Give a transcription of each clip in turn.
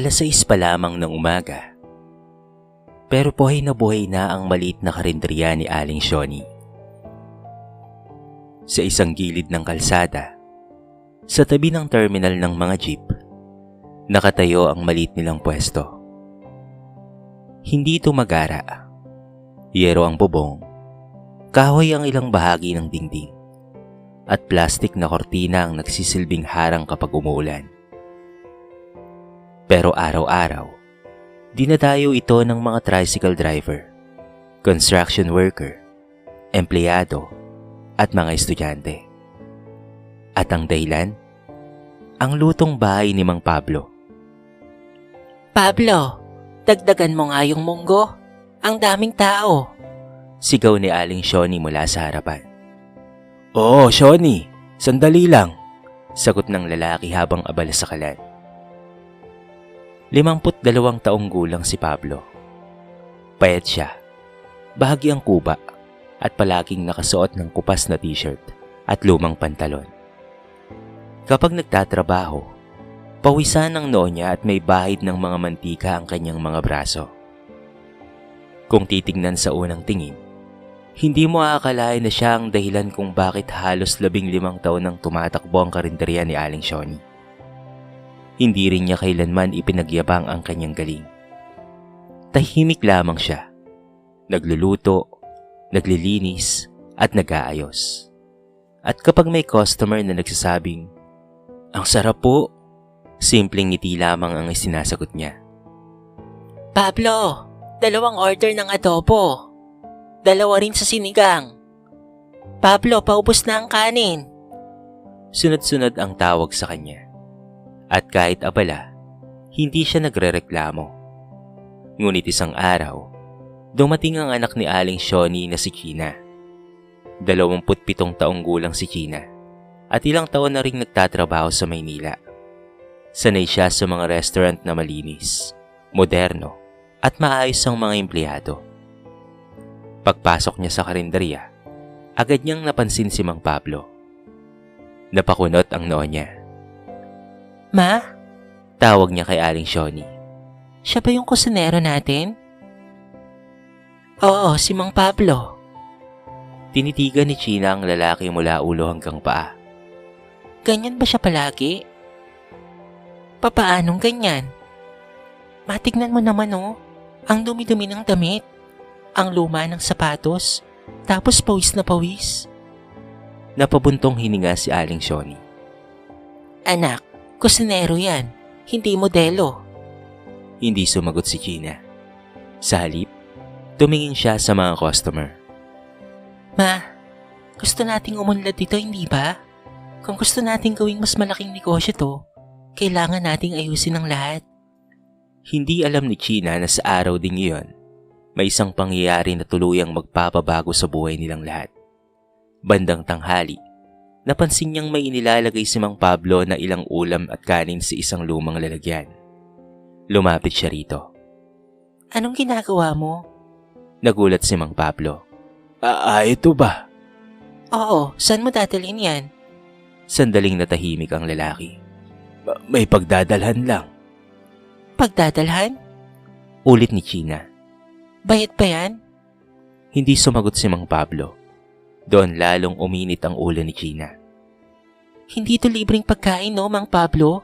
6 pa lamang ng umaga. Pero buhay na ang maliit na karinderya ni Aling Shoni. Sa isang gilid ng kalsada, sa tabi ng terminal ng mga jeep, nakatayo ang maliit nilang pwesto. Hindi ito magara. Yero ang bubong, kahoy ang ilang bahagi ng dingding, at plastik na kortina ang nagsisilbing harang kapag umuulan. Pero araw-araw, dinadayo ito ng mga tricycle driver, construction worker, empleyado, at mga estudyante. At ang dahilan? Ang lutong bahay ni Mang Pablo. Pablo, dagdagan mo nga yung munggo. Ang daming tao. Sigaw ni Aling Shoni mula sa harapan. Oo, Shoni, sandali lang, sagot ng lalaki habang abala sa kalan. 52 taong gulang si Pablo. Payat siya, bahagyang kuba, at palaging nakasuot ng kupas na t-shirt at lumang pantalon. Kapag nagtatrabaho, pawisan ang noo niya at may bahid ng mga mantika ang kanyang mga braso. Kung titignan sa unang tingin, hindi mo aakalain na siya ang dahilan kung bakit halos 15 taon nang tumatakbo ang karinderya ni Aling Shoni. Hindi rin niya kailanman ipinagyabang ang kanyang galing. Tahimik lamang siya, nagluluto, naglilinis at nag-aayos. At kapag may customer na nagsasabing, "Ang sarap po," simpleng ngiti lamang ang isinasagot niya. Pablo, 2 order ng adobo. 2 rin sa sinigang. Pablo, paubos na ang kanin. Sunod-sunod ang tawag sa kanya. At kahit abala, hindi siya nagrereklamo. Ngunit isang araw, dumating ang anak ni Aling Shoni na si China. 27 taong gulang si China at ilang taon na ring nagtatrabaho sa Maynila. Sanay siya sa mga restaurant na malinis, moderno at maayos ang mga empleyado. Pagpasok niya sa karinderya, agad niyang napansin si Mang Pablo. Napakunot ang noo niya. Ma? Tawag niya kay Aling Shoni. Siya ba yung kusinero natin? Oo, si Mang Pablo. Tinitigan ni China ang lalaki mula ulo hanggang paa. Ganyan ba siya palagi? Papaanong ganyan? Matignan mo naman ang dumi-dumi ng damit, ang luma ng sapatos, tapos pawis na pawis. Napabuntong hininga si Aling Shoni. Anak, kusinero yan, hindi modelo. Hindi sumagot si China. Sa halip, tumingin siya sa mga customer. Ma, gusto nating umunlad dito, hindi ba? Kung gusto nating gawing mas malaking negosyo to, kailangan nating ayusin ang lahat. Hindi alam ni China na sa araw ding iyon, may isang pangyayari na tuluyang magpapabago sa buhay nilang lahat. Bandang tanghali, napansin niyang may inilalagay si Mang Pablo na ilang ulam at kanin sa isang lumang lalagyan. Lumapit siya rito. Anong ginagawa mo? Nagulat si Mang Pablo. Ito ba? Oo, saan mo dadalhin yan? Sandaling natahimik ang lalaki. May pagdadalhan lang. Pagdadalhan? Ulit ni China. Bayad ba yan? Hindi sumagot si Mang Pablo. Doon lalong uminit ang ulo ni China. Hindi to libreng pagkain, no, Mang Pablo?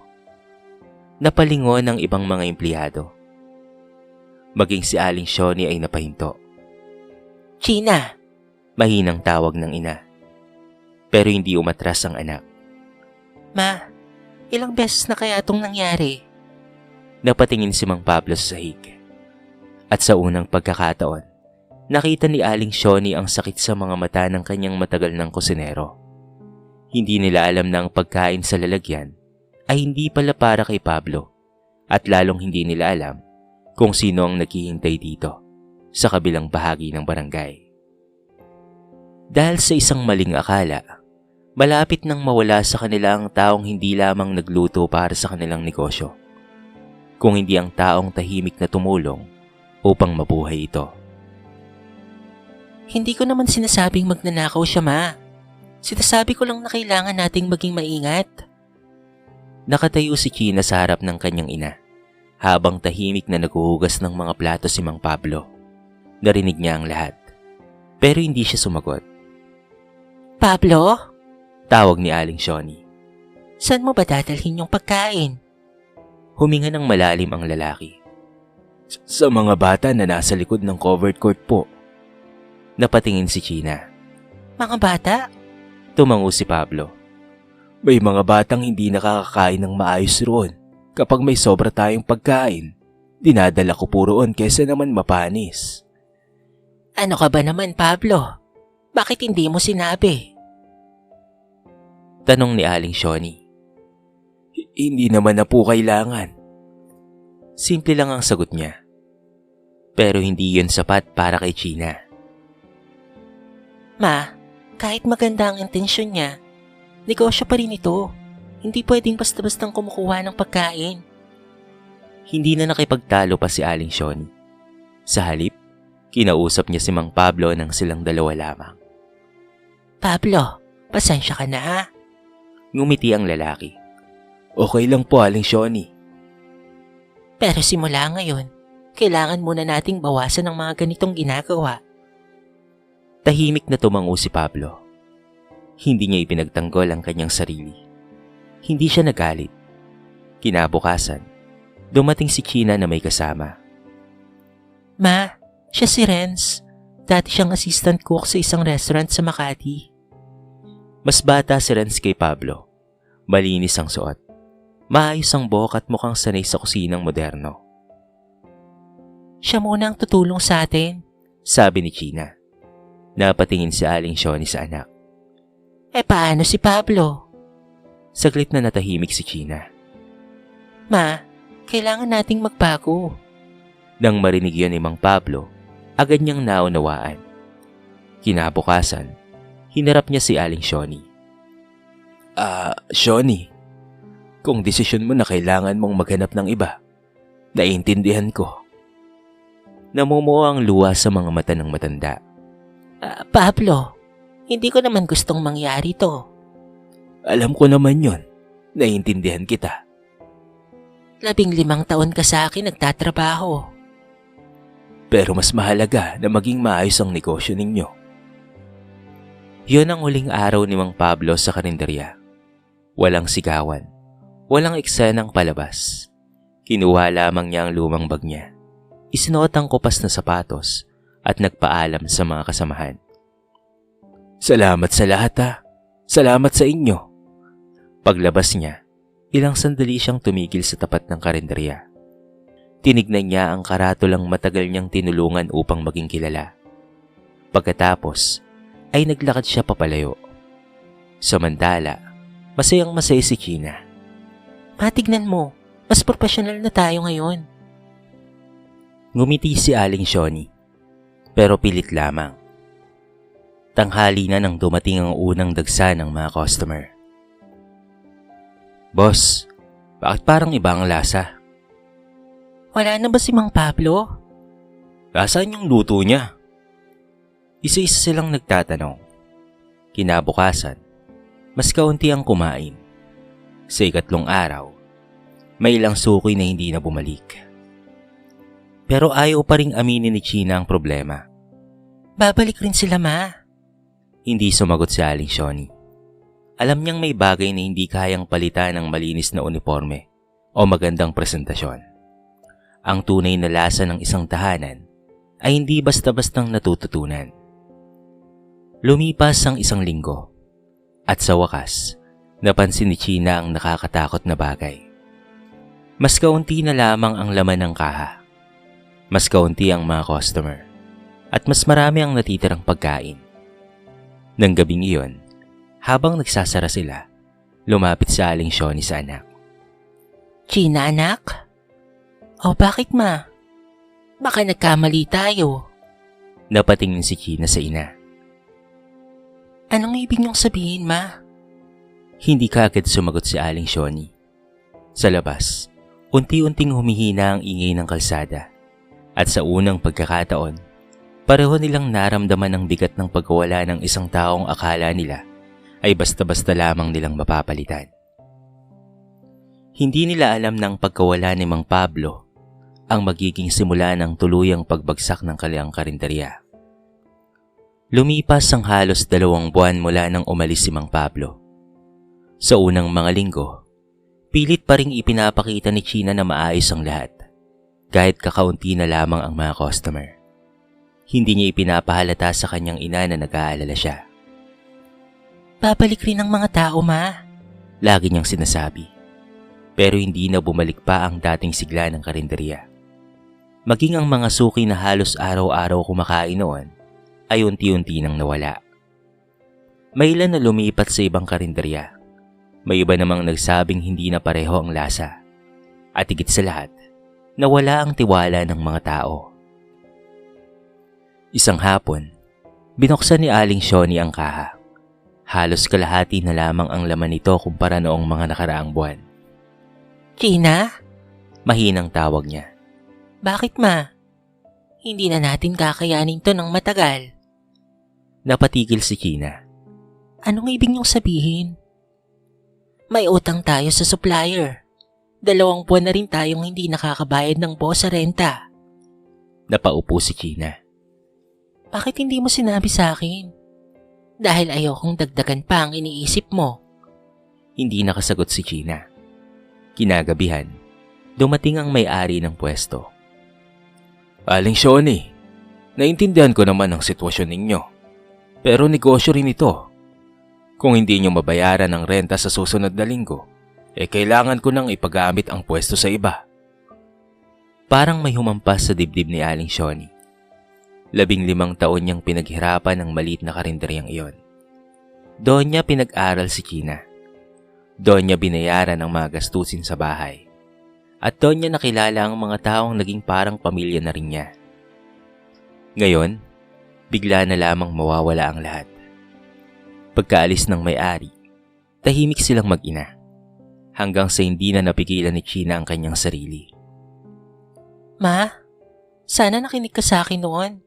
Napalingon ng ibang mga empleyado. Maging si Aling Shoni ay napahinto. China! Mahinang tawag ng ina. Pero hindi umatras ang anak. Ma, ilang beses na kaya itong nangyari? Napatingin si Mang Pablo sa sahig. At sa unang pagkakataon, nakita ni Aling Shoni ang sakit sa mga mata ng kanyang matagal ng kusinero. Hindi nila alam na ang pagkain sa lalagyan ay hindi pala para kay Pablo at lalong hindi nila alam kung sino ang naghihintay dito sa kabilang bahagi ng barangay. Dahil sa isang maling akala, malapit nang mawala sa kanila ang taong hindi lamang nagluto para sa kanilang negosyo, kung hindi ang taong tahimik na tumulong upang mabuhay ito. Hindi ko naman sinasabing magnanakaw siya, Ma. Sinasabi ko lang na kailangan nating maging maingat. Nakatayo si China sa harap ng kanyang ina habang tahimik na naghuhugas ng mga plato si Mang Pablo. Narinig niya ang lahat, pero hindi siya sumagot. Pablo, Tawag ni Aling Shoni. saan mo ba dadalhin yung pagkain? Huminga ng malalim ang lalaki. Sa mga bata na nasa likod ng covered court po. Napatingin si China. Mga bata? Tumango si Pablo. May mga batang hindi nakakakain ng maayos roon. Kapag may sobra tayong pagkain, dinadala ko po roon kaysa naman mapanis. Ano ka ba naman, Pablo? Bakit hindi mo sinabi? Tanong ni Aling Shoni. Hindi naman na po kailangan. Simple lang ang sagot niya. Pero hindi yun sapat para kay China. Ma, kahit maganda ang intensyon niya, negosyo pa rin ito. Hindi pwedeng basta-bastang kumukuha ng pagkain. Hindi na nakipagtalo pa si Aling Shoni. Sa halip, kinausap niya si Mang Pablo nang silang dalawa lamang. Pablo, pasensya ka na ha. Ngumiti ang lalaki. Okay lang po, Aling Shoni. Pero simula ngayon, kailangan muna nating bawasan ang mga ganitong ginagawa. Tahimik na tumango si Pablo. Hindi niya ipinagtanggol ang kanyang sarili. Hindi siya nagalit. Kinabukasan, dumating si China na may kasama. Ma, siya si Renz. Dati siyang assistant cook sa isang restaurant sa Makati. Mas bata si Renz kay Pablo. Malinis ang suot. Maayos ang buhok at mukhang sanay sa kusinang moderno. Siya muna ang tutulong sa atin. Sabi ni China. Napatingin si Aling Shoni sa anak. Paano si Pablo? Saglit na natahimik si China. Ma, kailangan nating magbago. Nang marinig yun ni Mang Pablo, agad niyang naunawaan. Kinabukasan, hinarap niya si Aling Shoni. Shoni, kung desisyon mo na kailangan mong maghanap ng iba, naiintindihan ko. Namumuo ang luha sa mga mata ng matanda. Pablo, hindi ko naman gustong mangyari to. Alam ko naman yon. Naiintindihan kita. 15 taon ka sa akin nagtatrabaho. Pero mas mahalaga na maging maayos ang negosyo ninyo. Yon ang huling araw ni Mang Pablo sa karinderya. Walang sigawan. Walang eksenang palabas. Kinuha lamang niya ang lumang bag niya. Isinuot ang kupas na sapatos at nagpaalam sa mga kasamahan. Salamat sa lahat ha. Salamat sa inyo. Paglabas niya, ilang sandali siyang tumigil sa tapat ng karinderya. Tinignan niya ang karatulang matagal niyang tinulungan upang maging kilala. Pagkatapos, ay naglakad siya papalayo. Samantala, masayang-masaya si China. Matignan mo, mas profesional na tayo ngayon. Ngumiti si Aling Shoni, pero pilit lamang. Tanghali na nang dumating ang unang dagsa ng mga customer. Boss, bakit parang iba ang lasa? Wala na ba si Mang Pablo? Nasaan yung luto niya? Isa-isa silang nagtatanong. Kinabukasan, mas kaunti ang kumain. Sa ikatlong araw, may ilang suki na hindi na bumalik. Pero ayaw pa ring aminin ni China ang problema. Babalik rin sila, Ma. Hindi sumagot si Aling Shoni. Alam niyang may bagay na hindi kayang palitan ng malinis na uniforme o magandang presentasyon. Ang tunay na lasa ng isang tahanan ay hindi basta-bastang natututunan. Lumipas ang isang linggo at sa wakas, napansin ni China ang nakakatakot na bagay. Mas kaunti na lamang ang laman ng kaha. Mas kaunti ang mga customer at mas marami ang natitirang pagkain. Nang gabing iyon, habang nagsasara sila, lumapit si Aling Shoni sa anak. China, anak? O bakit, Ma? Baka nagkamali tayo. Napatingin si China sa ina. Anong ibig niyong sabihin, Ma? Hindi kaagad sumagot si Aling Shoni. Sa labas, unti-unting humihina ang ingay ng kalsada. At sa unang pagkakataon, pareho nilang naramdaman ang bigat ng pagkawala ng isang taong akala nila ay basta-basta lamang nilang mapapalitan. Hindi nila alam na ang pagkawala ni Mang Pablo ang magiging simula ng tuluyang pagbagsak ng kanilang karinderya. Lumipas ang halos 2 buwan mula nang umalis si Mang Pablo. Sa unang mga linggo, pilit pa ring ipinapakita ni China na maayos ang lahat, kahit kakaunti na lamang ang mga customer. Hindi niya ipinapahalata sa kanyang ina na nag-aalala siya. Babalik rin ang mga tao, Ma. Lagi niyang sinasabi. Pero hindi na bumalik pa ang dating sigla ng karinderya. Maging ang mga suki na halos araw-araw kumakain noon ay unti-unti nang nawala. May ilan na lumipat sa ibang karinderya. May iba namang nagsabing hindi na pareho ang lasa. At higit sa lahat, nawala ang tiwala ng mga tao. Isang hapon, binuksan ni Aling Shoni ang kaha. Halos kalahati na lamang ang laman nito kumpara noong mga nakaraang buwan. Gina? Mahinang tawag niya. Bakit, Ma? Hindi na natin kakayanin to ng matagal. Napatigil si Gina. Anong ibig niyong sabihin? May utang tayo sa supplier. 2 buwan na rin tayong hindi nakakabayad ng boss sa renta. Napaupo si Gina. Bakit hindi mo sinabi sa akin? Dahil ayokong dagdagan pa ang iniisip mo. Hindi nakasagot si Gina. Kinagabihan, dumating ang may-ari ng pwesto. Aling Shoni, naintindihan ko naman ang sitwasyon ninyo. Pero negosyo rin ito. Kung hindi nyo mabayaran ang renta sa susunod na linggo, kailangan ko nang ipagamit ang pwesto sa iba. Parang may humampas sa dibdib ni Aling Shoni. 15 taon niyang pinaghirapan ang maliit na karinderyang iyon. Doon niya pinag-aral si Gina. Doon niya binayaran ang mga gastusin sa bahay. At doon niya nakilala ang mga taong naging parang pamilya na rin niya. Ngayon, bigla na lamang mawawala ang lahat. Pagkaalis ng may-ari, tahimik silang mag-ina. Hanggang sa hindi na napigilan ni China ang kanyang sarili. Ma, sana nakinig ka sa akin noon.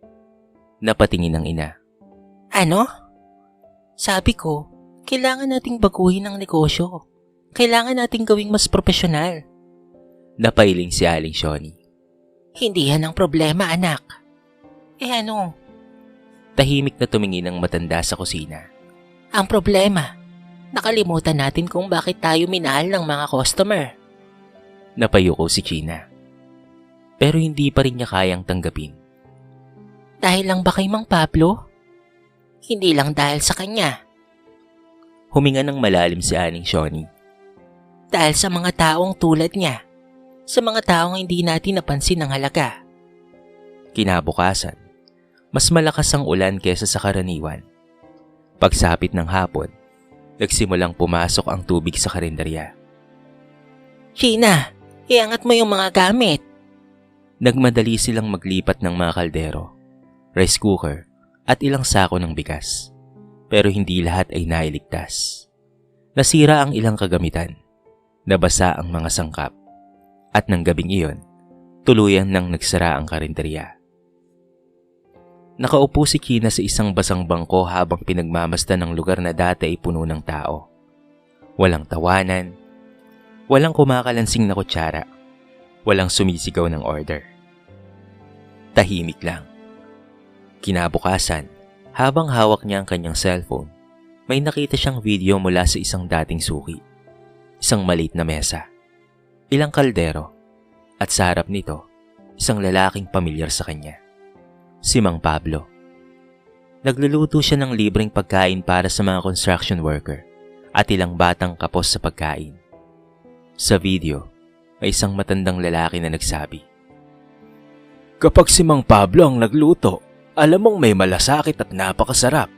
Napatingin ang ina. Ano? Sabi ko, kailangan nating baguhin ang negosyo. Kailangan nating gawing mas profesional. Napailing si Aling Shoni. Hindi yan ang problema, anak. Ano? Tahimik na tumingin ang matanda sa kusina. Ang problema, nakalimutan natin kung bakit tayo minahal ng mga customer. Napayuko si China. Pero hindi pa rin niya kayang tanggapin. Dahil lang ba kay Mang Pablo? Hindi lang dahil sa kanya. Huminga ng malalim si Aling Shoni. Dahil sa mga taong tulad niya. Sa mga taong hindi natin napansin ang halaga. Kinabukasan, mas malakas ang ulan kesa sa karaniwan. Pagsapit ng hapon, nagsimulang pumasok ang tubig sa karinderya. China, iangat mo yung mga gamit. Nagmadali silang maglipat ng mga kaldero, rice cooker at ilang sako ng bigas. Pero hindi lahat ay nailigtas. Nasira ang ilang kagamitan, nabasa ang mga sangkap, at ng gabing iyon, tuluyan nang nagsara ang karinderya. Nakaupo si China sa isang basang bangko habang pinagmamasdan ng lugar na dati ay puno ng tao. Walang tawanan, walang kumakalansing na kutsara, walang sumisigaw ng order. Tahimik lang. Kinabukasan, habang hawak niya ang kanyang cellphone, may nakita siyang video mula sa isang dating suki. Isang maliit na mesa, ilang kaldero, at sa harap nito, isang lalaking pamilyar sa kanya. Si Mang Pablo. Nagluluto siya ng libreng pagkain para sa mga construction worker at ilang batang kapos sa pagkain. Sa video, may isang matandang lalaki na nagsabi, "Kapag si Mang Pablo ang nagluto, alam mong may malasakit at napakasarap."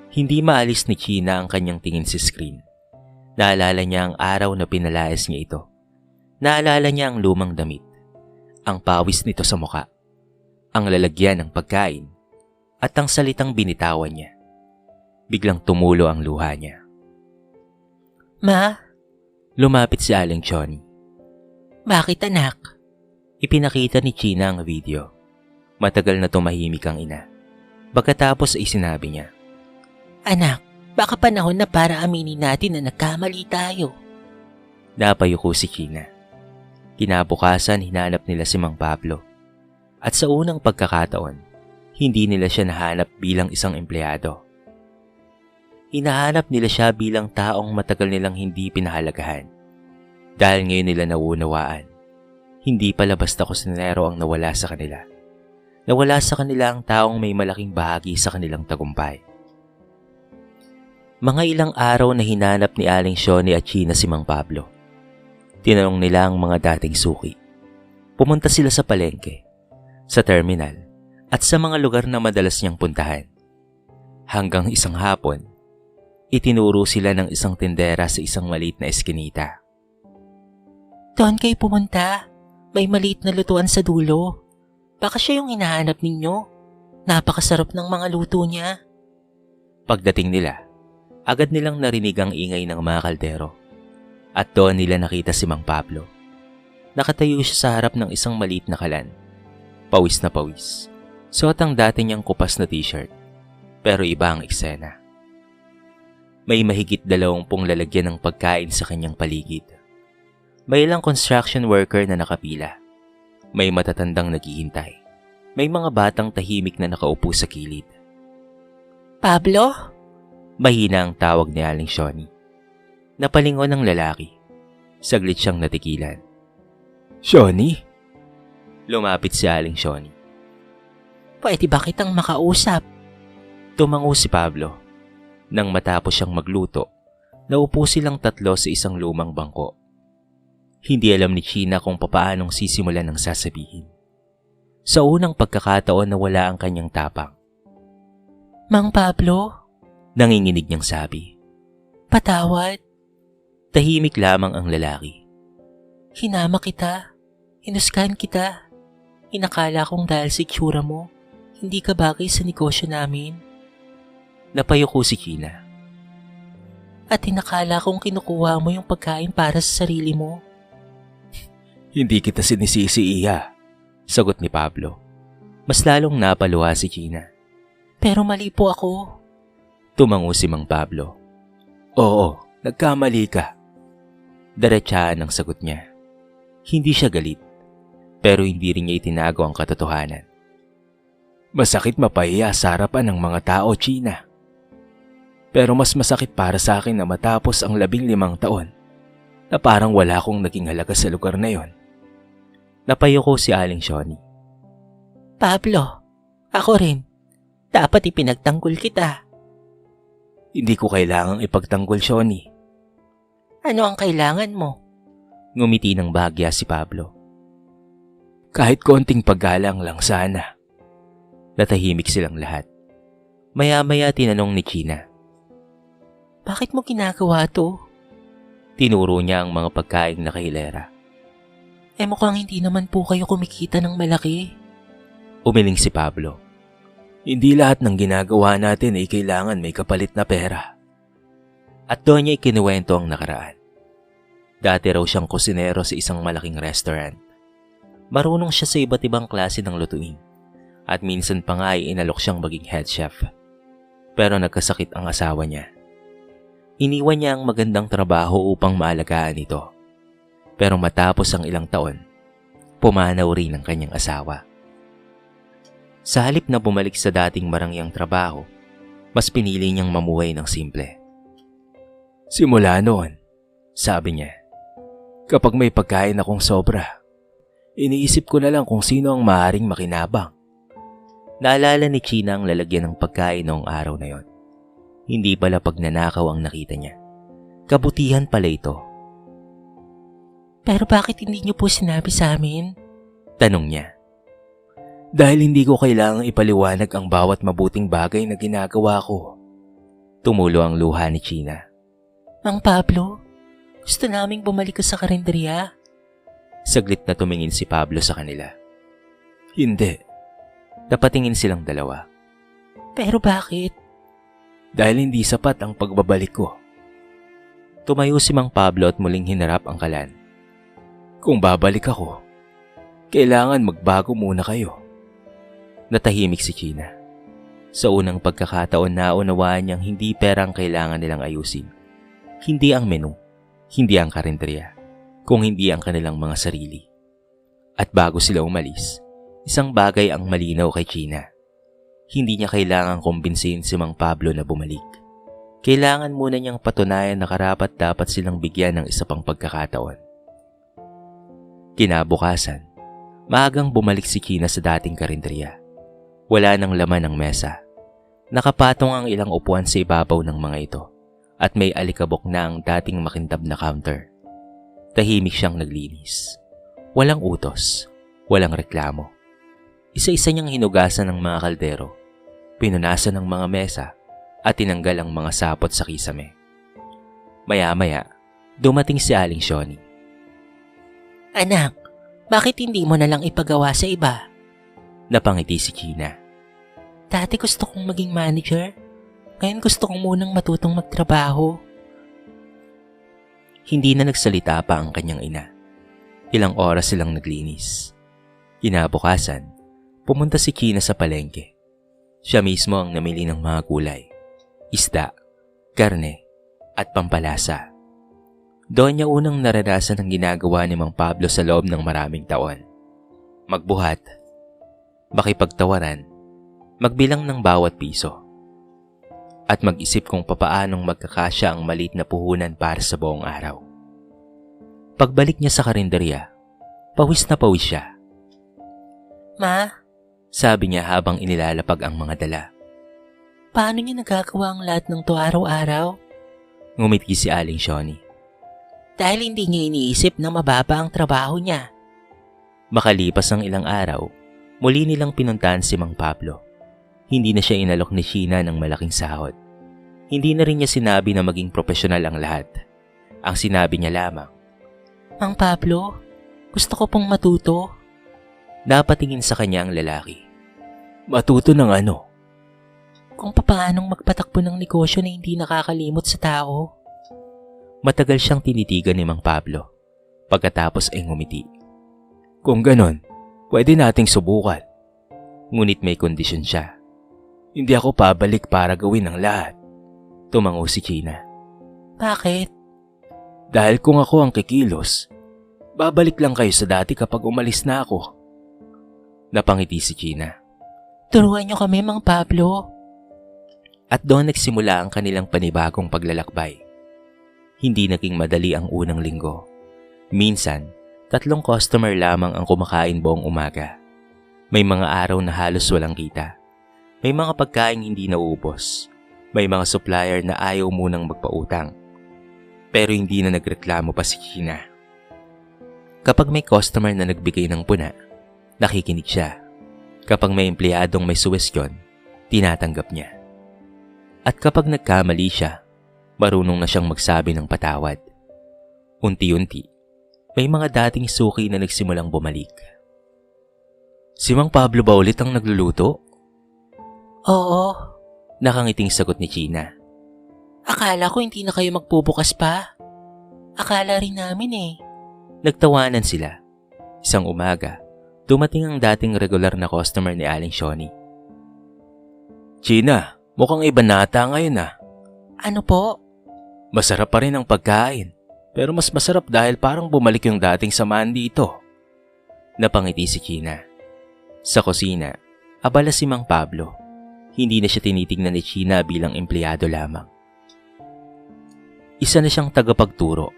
Hindi maalis ni China ang kanyang tingin sa screen. Naalala niya ang araw na pinalayas niya ito. Naalala niya ang lumang damit, ang pawis nito sa muka, ang lalagyan ng pagkain, at ang salitang binitawan niya. Biglang tumulo ang luha niya. Ma? Lumapit si Aling Shoni. Bakit, anak? Ipinakita ni China ang video. Matagal na tumahimik ang ina. Pagkatapos ay sinabi niya, Anak, baka panahon na para aminin natin na nagkamali tayo. Napayuko si China. Kinabukasan hinanap nila si Mang Pablo. At sa unang pagkakataon, hindi nila siya nahanap bilang isang empleyado. Hinahanap nila siya bilang taong matagal nilang hindi pinahalagahan. Dahil ngayon nila nauunawaan, hindi pala basta kusinero ang nawala sa kanila. Nawala sa kanila ang taong may malaking bahagi sa kanilang tagumpay. Mga ilang araw na hinanap ni Aling Shoni at China si Mang Pablo. Tinanong nila ang mga dating suki. Pumunta sila sa palengke, sa terminal, at sa mga lugar na madalas niyang puntahan. Hanggang isang hapon, itinuro sila ng isang tindera sa isang maliit na eskinita. Doon kayo pumunta. May maliit na lutuan sa dulo. Baka siya yung hinahanap ninyo. Napakasarap ng mga luto niya. Pagdating nila, agad nilang narinig ang ingay ng mga kaldero. At doon nila nakita si Mang Pablo. Nakatayo siya sa harap ng isang maliit na kalan. Pawis na pawis. Suot ang dati niyang kupas na t-shirt. Pero iba ang eksena. May mahigit 20 lalagyan ng pagkain sa kanyang paligid. May ilang construction worker na nakapila. May matatandang naghihintay. May mga batang tahimik na nakaupo sa kilid. Pablo? Mahina ang tawag ni Aling Shoni. Napalingon ng lalaki. Saglit siyang natikilan. Shoni? Lumapit si Aling Shoni. Pwede ba kitang makausap? Tumango si Pablo. Nang matapos siyang magluto, naupo silang tatlo sa isang lumang bangko. Hindi alam ni China kung papaanong sisimulan ng sasabihin. Sa unang pagkakataon na wala ang kanyang tapang. Mang Pablo? Nanginginig niyang sabi. Patawad. Tahimik lamang ang lalaki. Hinama kita. Hinusgahan kita. Inakala kong dahil sa itsura mo, hindi ka bagay sa negosyo namin. Napayuko si China. At inakala kong kinukuha mo yung pagkain para sa sarili mo. Hindi kita sinisisi, Iya. Sagot ni Pablo. Mas lalong napaluha si China. Pero mali po ako. Tumango si Mang Pablo. Oo, nagkamali ka. Diretsahan ang sagot niya. Hindi siya galit, pero hindi rin niya itinago ang katotohanan. Masakit mapahiya sa harapan ng mga tao, China. Pero mas masakit para sa akin na matapos ang 15 taon na parang wala akong naging halaga sa lugar na yon. Napayuko si Aling Shoni. Pablo, ako rin. Dapat ipinagtanggol kita. Hindi ko kailangang ipagtanggol, Shoni. Ano ang kailangan mo? Ngumiti ng bahagya si Pablo. Kahit konting paggalang lang sana. Natahimik silang lahat. Maya-maya tinanong ni China. Bakit mo ginagawa to? Tinuro niya ang mga pagkaing nakahilera. Mukhang hindi naman po kayo kumikita ng malaki. Umiling si Pablo. Hindi lahat ng ginagawa natin ay kailangan may kapalit na pera. At doon niya ikinuwento ang nakaraan. Dati raw siyang kusinero sa isang malaking restaurant. Marunong siya sa iba't ibang klase ng lutuin. At minsan pa nga ay inalok siyang maging head chef. Pero nagkasakit ang asawa niya. Iniwan niya ang magandang trabaho upang maalagaan ito. Pero matapos ang ilang taon, pumanaw rin ang kanyang asawa. Sa halip na bumalik sa dating marangyang trabaho, mas pinili niyang mamuhay ng simple. Simula noon, sabi niya, kapag may pagkain akong sobra, iniisip ko na lang kung sino ang maaaring makinabang. Naalala ni China ang lalagyan ng pagkain noong araw na yon. Hindi pala pagnanakaw ang nakita niya. Kabutihan pala ito. Pero bakit hindi niyo po sinabi sa amin? Tanong niya. Dahil hindi ko kailangang ipaliwanag ang bawat mabuting bagay na ginagawa ko. Tumulo ang luha ni China. Mang Pablo, gusto naming bumalik ka sa karinderya. Saglit na tumingin si Pablo sa kanila. Hindi. Napatingin silang dalawa. Pero bakit? Dahil hindi sapat ang pagbabalik ko. Tumayo si Mang Pablo at muling hinarap ang kalan. Kung babalik ako, kailangan magbago muna kayo. Natahimik si China. Sa unang pagkakataon naunawaan niyang hindi pera ang kailangan nilang ayusin. Hindi ang menu, hindi ang karinderya, kung hindi ang kanilang mga sarili. At bago sila umalis, isang bagay ang malinaw kay Gina. Hindi niya kailangang kumbinsihin si Mang Pablo na bumalik. Kailangan muna niyang patunayan na karapat-dapat silang bigyan ng isa pang pagkakataon. Kinabukasan, maagang bumalik si Gina sa dating karinderya. Wala nang laman ang mesa. Nakapatong ang ilang upuan sa ibabaw ng mga ito at may alikabok na ang dating makintab na counter. Tahimik siyang naglinis. Walang utos, walang reklamo. Isa-isa niyang hinugasan ng mga kaldero, pinunasan ng mga mesa at tinanggal ang mga sapot sa kisame. Maya-maya, dumating si Aling Shoni. Anak, bakit hindi mo na lang ipagawa sa iba? Napangiti si Gina. Dati gusto kong maging manager. Ngayon gusto kong munang matutong magtrabaho. Hindi na nagsalita pa ang kanyang ina. Ilang oras silang naglinis. Kinabukasan, pumunta si Gina sa palengke. Siya mismo ang namili ng mga gulay, isda, karne, at pampalasa. Doon niya unang naranasan ang ginagawa ni Mang Pablo sa loob ng maraming taon. Magbuhat, makipagtawaran, magbilang ng bawat piso, at mag-isip kung papaanong magkakasya ang maliit na puhunan para sa buong araw. Pagbalik niya sa karinderya, pawis na pawis siya. Ma, Sabi niya habang inilalapag ang mga dala. paano niya nagagawa ang lahat ng to araw-araw? Ngumiti si Aling Shoni. Dahil hindi niya iniisip na mababa ang trabaho niya. Makalipas ang ilang araw, muli nilang pinuntahan si Mang Pablo. Hindi na siya inalok ni Sheena ng malaking sahod. Hindi na rin niya sinabi na maging profesional ang lahat. Ang sinabi niya lamang, Mang Pablo, gusto ko pong matuto. napatingin sa kanya ang lalaki. Matuto ng ano? Kung papaanong magpatakbo ng negosyo na hindi nakakalimot sa tao. Matagal siyang tinitigan ni Mang Pablo. Pagkatapos ay ngumiti. Kung ganon, pwede nating subukan. Ngunit may kondisyon siya. Hindi ako pabalik para gawin ang lahat. Tumango si Gina. Bakit? Dahil kung ako ang kikilos, babalik lang kayo sa dati kapag umalis na ako. Napangiti si Gina. Turuan niyo kami, Mang Pablo. At doon nagsimula ang kanilang panibagong paglalakbay. Hindi naging madali ang unang linggo. Minsan, 3 customer lamang ang kumakain buong umaga. May mga araw na halos walang kita. May mga pagkain hindi nauubos. May mga supplier na ayaw munang magpautang. Pero hindi na nagreklamo pa si Gina. Kapag may customer na nagbigay ng puna, nakikinig siya. Kapag may empleyadong may suwestyon, tinatanggap niya. At kapag nagkamali siya, marunong na siyang magsabi ng patawad. Unti-unti, may mga dating suki na nagsimulang bumalik. Si Mang Pablo ba ulit ang nagluluto? Oo, Nakangiting sagot ni Gina. akala ko hindi na kayo magbubukas pa. Akala rin namin eh. Nagtawanan sila. Isang umaga, dumating ang dating regular na customer ni Aling Shoni. Gina, mukhang iba na ata ngayon ah. Ano po? Masarap pa rin ang pagkain, pero mas masarap dahil parang bumalik yung dating samahan dito. Napangiti si Gina. Sa kusina, abala si Mang Pablo. Hindi na siya tinitingnan ni Gina bilang empleyado lamang. Isa na siyang tagapagturo.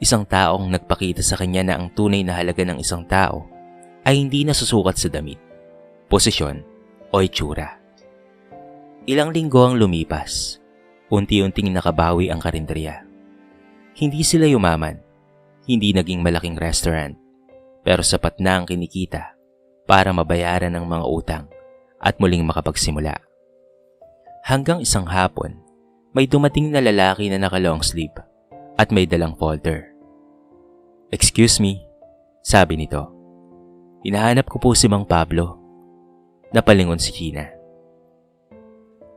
Isang taong nagpakita sa kanya na ang tunay na halaga ng isang tao ay hindi nasusukat sa damit, posisyon o itsura. Ilang linggo ang lumipas. Unti-unting nakabawi ang karinderya. Hindi sila yumaman. Hindi naging malaking restaurant. Pero sapat na ang kinikita para mabayaran ang mga utang at muling makapagsimula. Hanggang isang hapon, may dumating na lalaki na naka-long sleeve at may dalang folder. "Excuse me," sabi nito. "Hinahanap ko po si Mang Pablo." Napalingon si Gina.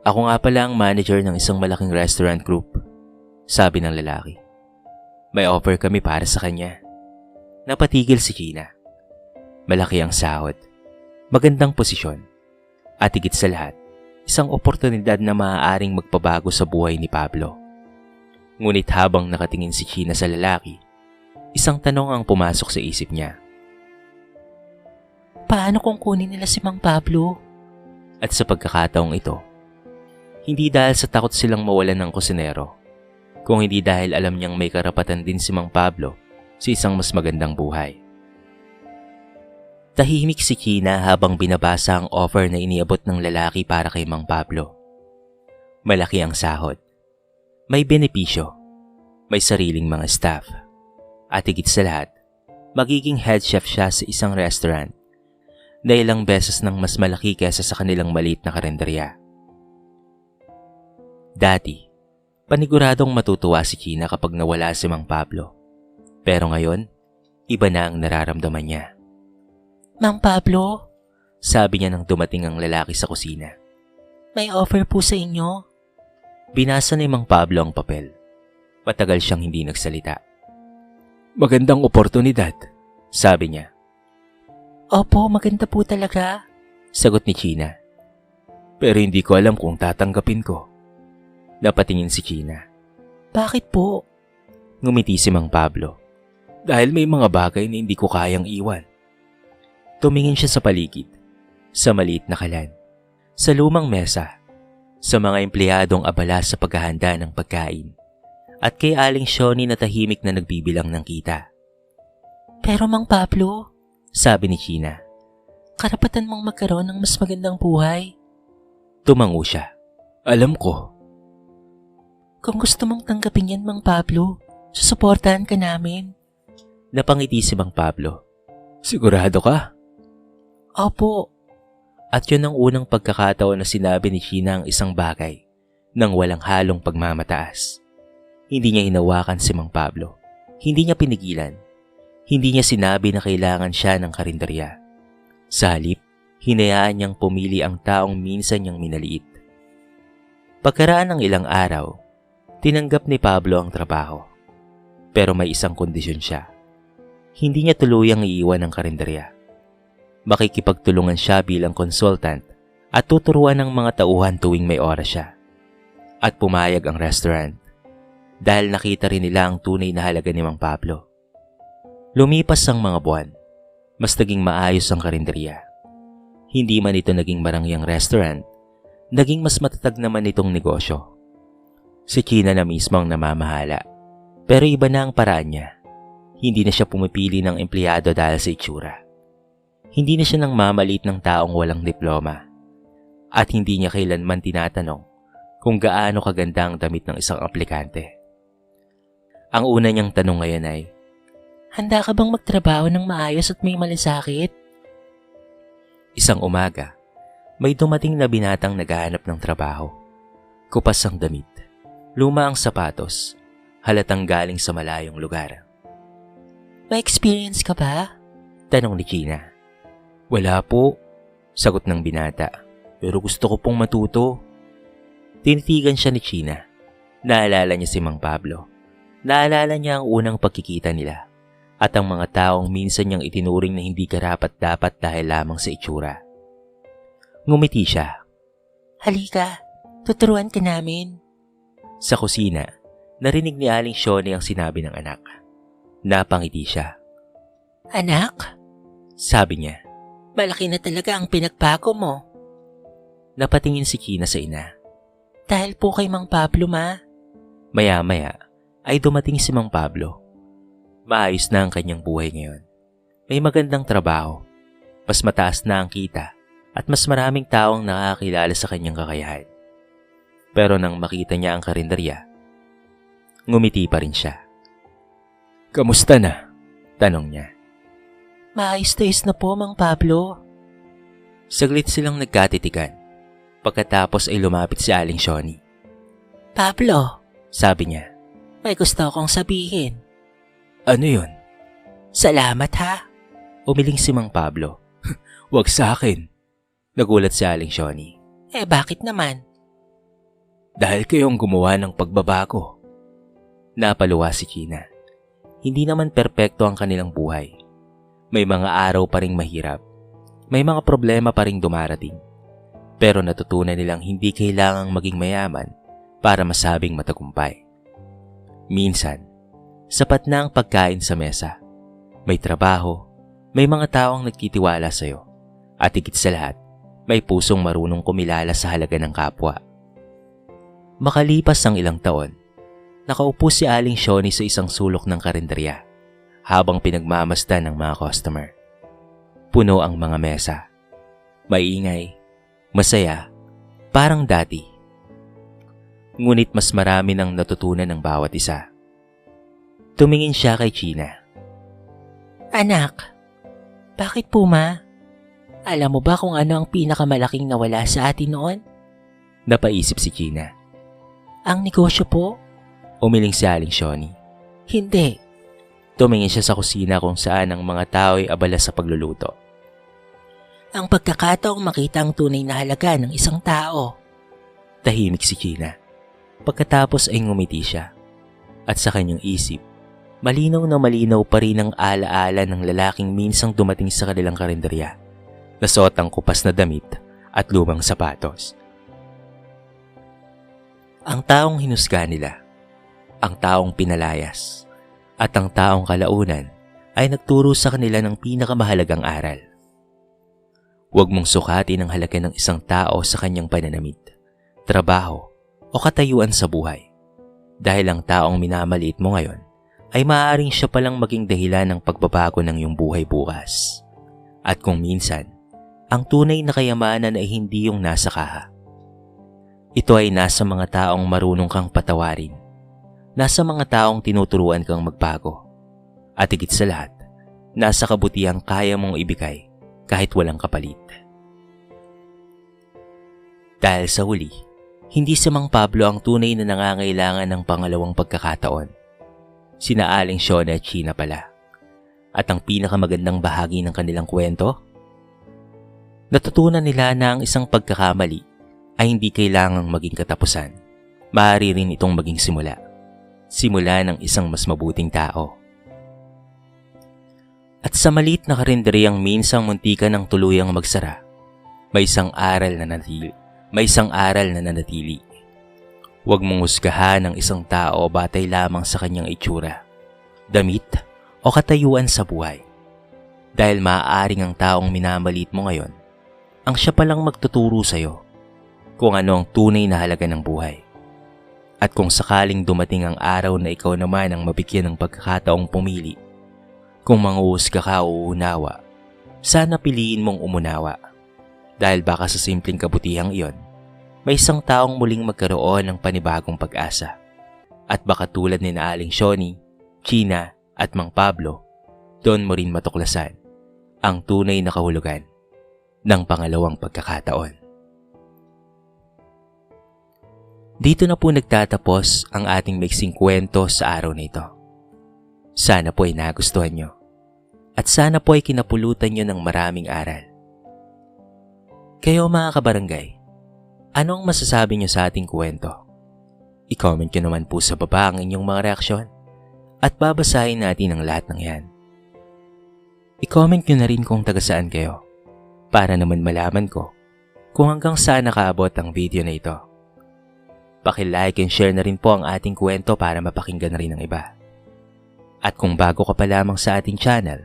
"Ako nga pala ang manager ng isang malaking restaurant group," sabi ng lalaki. "May offer kami para sa kanya." Napatigil si Gina. Malaki ang sahod, magandang posisyon, at higit sa lahat, isang oportunidad na maaaring magpabago sa buhay ni Pablo. Ngunit habang nakatingin si Gina sa lalaki, isang tanong ang pumasok sa isip niya. Paano kung kunin nila si Mang Pablo? At sa pagkakataong ito, hindi dahil sa takot silang mawalan ng kusinero, kung hindi dahil alam niyang may karapatan din si Mang Pablo sa isang mas magandang buhay. Tahimik si China habang binabasa ang offer na iniabot ng lalaki para kay Mang Pablo. Malaki ang sahod. May benepisyo. May sariling mga staff. At higit sa lahat, magiging head chef siya sa isang restaurant na ilang beses nang mas malaki kaysa sa kanilang maliit na karenderya. Dati, paniguradong matutuwa si China kapag nawala si Mang Pablo. Pero ngayon, iba na ang nararamdaman niya. Mang Pablo, Sabi niya nang dumating ang lalaki sa kusina. may offer po sa inyo. Binasa ni Mang Pablo ang papel. Matagal siyang hindi nagsalita. Magandang oportunidad, sabi niya. Opo, maganda po talaga. Sagot ni China. Pero hindi ko alam kung tatanggapin ko. Napatingin si China. Bakit po? Ngumiti si Mang Pablo. Dahil may mga bagay na hindi ko kayang iwan. Tumingin siya sa paligid. Sa maliit na kalan. Sa lumang mesa. Sa mga empleyadong abala sa paghahanda ng pagkain. At kay Aling Shoni na tahimik na nagbibilang ng kita. Pero Mang Pablo, Sabi ni China. karapatan mong magkaroon ng mas magandang buhay. Tumango siya. Alam ko. Kung gusto mong tanggapin yan, Mang Pablo, susuportahan ka namin. Napangiti si Mang Pablo. Sigurado ka? Opo, At yun ang unang pagkakataon na sinabi ni China ang isang bagay nang walang halong pagmamataas. Hindi niya hinawakan si Mang Pablo. Hindi niya pinigilan. Hindi niya sinabi na kailangan siya ng karinderya. Sa halip, hinayaan niyang pumili ang taong minsan niyang minaliit. Pagkaraan ng ilang araw, tinanggap ni Pablo ang trabaho. Pero may isang kondisyon siya. Hindi niya tuluyang iiwan ang karinderya. Makikipagtulungan siya bilang consultant at tuturuan ng mga tauhan tuwing may oras siya. At pumayag ang restaurant dahil nakita rin nila ang tunay na halaga ni Mang Pablo. Lumipas ang mga buwan, mas naging maayos ang karinderya. Hindi man ito naging marangyang restaurant, naging mas matatag naman itong negosyo. Si China na mismo ang namamahala, pero iba na ang paraan niya. Hindi na siya pumipili ng empleyado dahil sa itsura. Hindi na siya nang mamalit ng taong walang diploma. At hindi niya kailanman tinatanong kung gaano kaganda ang damit ng isang aplikante. Ang una niyang tanong ngayon ay, handa ka bang magtrabaho ng maayos at may malasakit? isang umaga, may dumating na binatang naghahanap ng trabaho. Kupas ang damit, luma ang sapatos, halatang galing sa malayong lugar. May experience ka ba? Tanong ni China. Wala po, sagot ng binata, pero gusto ko pong matuto. Tinitigan siya ni China. Naalala niya si Mang Pablo. Naalala niya ang unang pagkikita nila at ang mga taong minsan niyang itinuring na hindi karapat-dapat dahil lamang sa itsura. Ngumiti siya. Halika, tuturuan ka namin. Sa kusina, narinig ni Aling Shoni ang sinabi ng anak. Napangiti siya. Anak, Sabi niya. malaki na talaga ang pinagbago mo. Napatingin si China sa ina. Dahil po kay Mang Pablo, Ma. Maya-maya ay dumating si Mang Pablo. Maayos na ang kanyang buhay ngayon. May magandang trabaho, mas mataas na ang kita at mas maraming taong nakakilala sa kanyang kakayahan. Pero nang makita niya ang karinderya, ngumiti pa rin siya. Kamusta na? Tanong niya. Maayos na po, Mang Pablo. Saglit silang nagkatitigan. Pagkatapos ay lumapit si Aling Shoni. Pablo, Sabi niya. may gusto akong sabihin. Ano yun? Salamat ha. Umiling si Mang Pablo. Wag sa akin. Nagulat si Aling Shoni. Bakit naman? Dahil kayong gumawa ng pagbabago. Napaluwa si China. Hindi naman perpekto ang kanilang buhay. May mga araw pa ring mahirap. May mga problema pa ring dumarating. Pero natutunan nilang hindi kailangang maging mayaman para masabing matagumpay. Minsan, sapat na ang pagkain sa mesa. May trabaho, may mga taong nagtitiwala sa'yo, At higit sa lahat, may pusong marunong kumilala sa halaga ng kapwa. Makalipas ang ilang taon, nakaupo si Aling Shoni sa isang sulok ng karinderya habang pinagmamasdan ng mga customer. Puno ang mga mesa. Maingay, masaya, parang dati. Ngunit mas marami nang natutunan ng bawat isa. Tumingin siya kay China. Anak, bakit po ma? Alam mo ba kung ano ang pinakamalaking nawala sa atin noon? Napaisip si China. Ang negosyo po? Umiling si Aling Shoni. Hindi. Tumingin siya sa kusina kung saan ang mga tao ay abala sa pagluluto. Ang pagkakataong makita ang tunay na halaga ng isang tao. Tahimik si China. Pagkatapos ay ngumiti siya. At sa kanyang isip, malinaw na malinaw pa rin ang alaala ng lalaking minsang dumating sa kanilang karinderya. Nasuot ang kupas na damit at lumang sapatos. Ang taong hinusga nila, ang taong pinalayas, at ang taong kalaunan ay nagturo sa kanila ng pinakamahalagang aral. Huwag mong sukatin ang halaga ng isang tao sa kanyang pananamit, trabaho o katayuan sa buhay. Dahil ang taong minamaliit mo ngayon ay maaaring siya palang maging dahilan ng pagbabago ng iyong buhay bukas. At kung minsan, ang tunay na kayamanan ay hindi yung nasa kaha. Ito ay nasa mga taong marunong kang patawarin, nasa mga taong tinuturuan kang magbago, at higit sa lahat, nasa kabutihang kaya mong ibigay kahit walang kapalit. Dahil sa huli, hindi si Mang Pablo ang tunay na nangangailangan ng pangalawang pagkakataon. Sina Aling Shoni at China pala. At ang pinakamagandang bahagi ng kanilang kwento, natutunan nila na ang isang pagkakamali ay hindi kailangang maging katapusan. Maaari rin itong maging simula. Simula ng isang mas mabuting tao. At sa maliit na karinderyang minsang muntikan ng tuluyang magsara, may isang aral na nanatili. Huwag mong husgahan ang isang tao batay lamang sa kanyang itsura, damit o katayuan sa buhay. Dahil maaaring ang taong minamalit mo ngayon, ang siya palang magtuturo sa'yo kung ano ang tunay na halaga ng buhay. At kung sakaling dumating ang araw na ikaw naman ang mabigyan ng pagkakataong pumili, kung manghuhusga ka o unawa, sana piliin mong umunawa. Dahil baka sa simpleng kabutihang iyon, may isang taong muling magkaroon ng panibagong pag-asa. At baka tulad ni na Aling Shoni, China at Mang Pablo, doon mo rin matuklasan ang tunay na kahulugan ng pangalawang pagkakataon. Dito na po nagtatapos ang ating maiksing kwento sa araw na ito. Sana po ay nagustuhan nyo. At sana po ay kinapulutan nyo ng maraming aral. Kayo mga kabarangay, anong masasabi nyo sa ating kwento? I-comment nyo naman po sa baba ang inyong mga reaksyon at babasahin natin ang lahat ng yan. I-comment nyo na rin kung taga saan kayo para naman malaman ko kung hanggang saan nakaabot ang video na ito. Paki-like and share na rin po ang ating kwento para mapakinggan na rin ng iba. At kung bago ka pa lamang sa ating channel,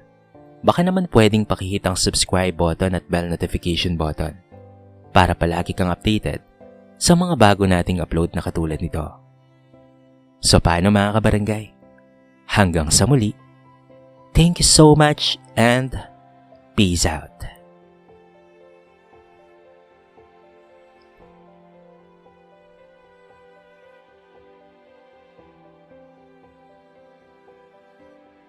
baka naman pwedeng pakihit ang subscribe button at bell notification button para palagi kang updated sa mga bago nating upload na katulad nito. So paano mga kabarangay? Hanggang sa muli. Thank you so much and peace out.